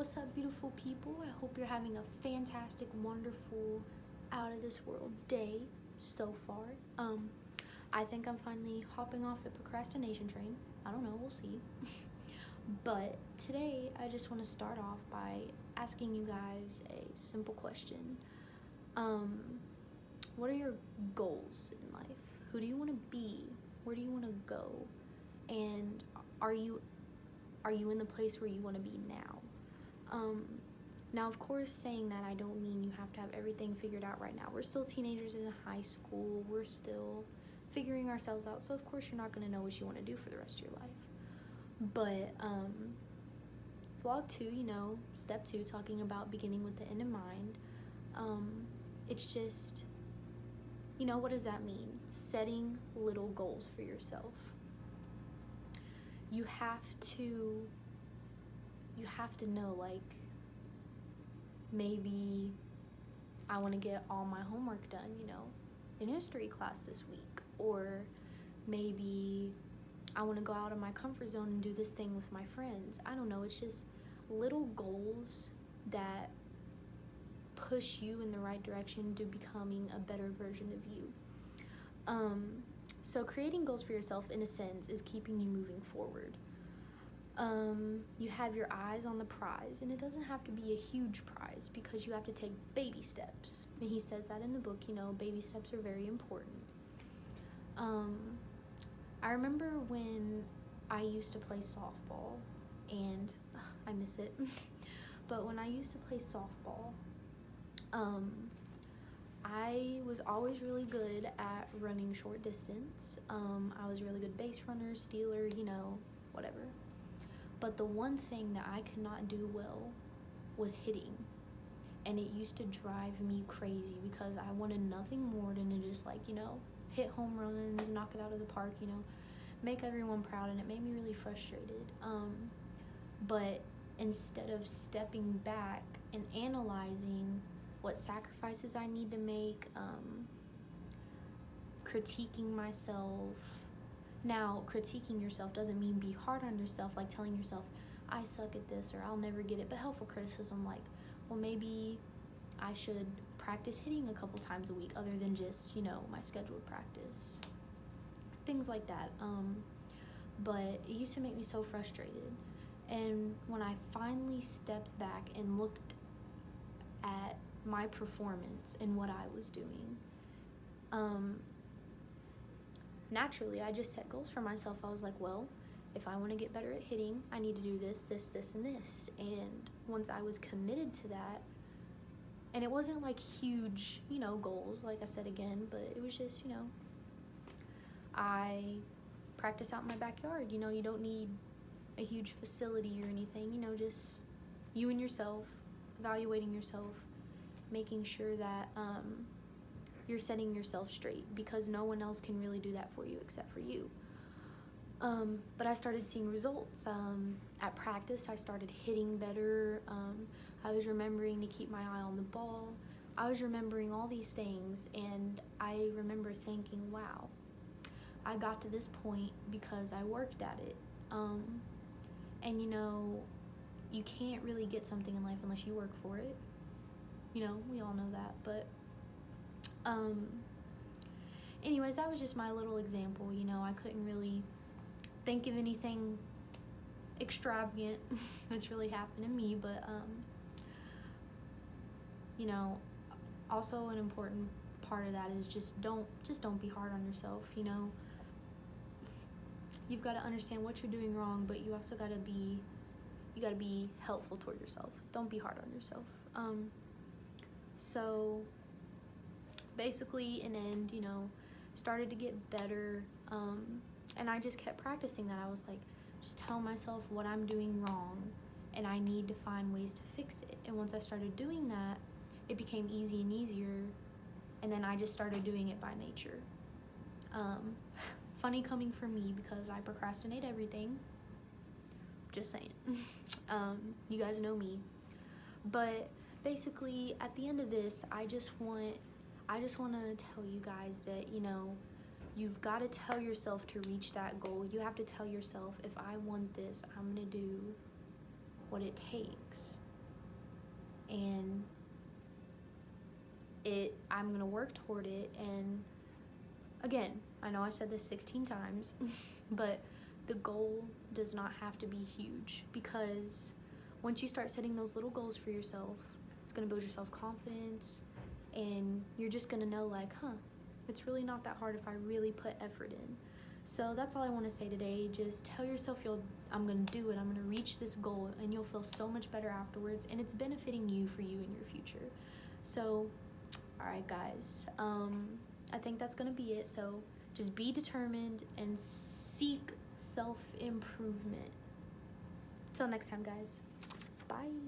What's up, beautiful people? I hope you're having a fantastic, wonderful, out of this world day so far. I think I'm finally hopping off the procrastination train. I don't know, we'll see. But today, I just want to start off by asking you guys a simple question. What are your goals in life? Who do you want to be? Where do you want to go? And are you in the place where you want to be now? Now, of course, saying that, I don't mean you have to have everything figured out right now. We're still teenagers in high school. We're still figuring ourselves out. So, of course, you're not going to know what you want to do for the rest of your life. But vlog 2, step 2, talking about beginning with the end in mind. It's just, what does that mean? Setting little goals for yourself. You have to know, like, maybe I want to get all my homework done, in history class this week. Or maybe I want to go out of my comfort zone and do this thing with my friends. I don't know, it's just little goals that push you in the right direction to becoming a better version of you. So creating goals for yourself, in a sense, is keeping you moving forward. You have your eyes on the prize, and it doesn't have to be a huge prize because you have to take baby steps. And he says that in the book, baby steps are very important. I remember when I used to play softball, and I miss it, but when I used to play softball, I was always really good at running short distance. I was a really good base runner, stealer, whatever. But the one thing that I could not do well was hitting. And it used to drive me crazy because I wanted nothing more than to just, hit home runs, knock it out of the park, make everyone proud. And it made me really frustrated. But instead of stepping back and analyzing what sacrifices I need to make, critiquing myself. Now, critiquing yourself doesn't mean be hard on yourself, like telling yourself, I suck at this, or I'll never get it, but helpful criticism, like, well, maybe I should practice hitting a couple times a week other than just, my scheduled practice. Things like that. But it used to make me so frustrated. And when I finally stepped back and looked at my performance and what I was doing, naturally, I just set goals for myself. I was like, well, if I want to get better at hitting, I need to do this, and this. And once I was committed to that, and it wasn't like huge, goals, like I said again, but it was just, I practice out in my backyard. You don't need a huge facility or anything, just you and yourself, evaluating yourself, making sure that you're setting yourself straight, because no one else can really do that for you except for you. But I started seeing results. At practice, I started hitting better. I was remembering to keep my eye on the ball. I was remembering all these things, and I remember thinking, wow, I got to this point because I worked at it. And you can't really get something in life unless you work for it. We all know that, but anyways, that was just my little example. I couldn't really think of anything extravagant that's really happened to me, but also an important part of that is just don't be hard on yourself. You've got to understand what you're doing wrong, but you also got to be helpful toward yourself. Don't be hard on yourself. So basically, in end, started to get better, and I just kept practicing that. I was like, just tell myself what I'm doing wrong, and I need to find ways to fix it. And once I started doing that, it became easy and easier, and then I just started doing it by nature. Funny coming from me, because I procrastinate everything. Just saying. You guys know me. But basically, at the end of this, I just want to tell you guys that, you've got to tell yourself to reach that goal. You have to tell yourself, if I want this, I'm going to do what it takes. and I'm going to work toward it. And again, I know I said this 16 times, but the goal does not have to be huge, because once you start setting those little goals for yourself, it's going to build your self-confidence, and you're just going to know, like, it's really not that hard if I really put effort in. So that's all I want to say today. Just tell yourself I'm going to do it. I'm going to reach this goal, and you'll feel so much better afterwards, and it's benefiting you for you in your future. So, all right, guys. I think that's going to be it. So just be determined and seek self-improvement. Till next time, guys. Bye.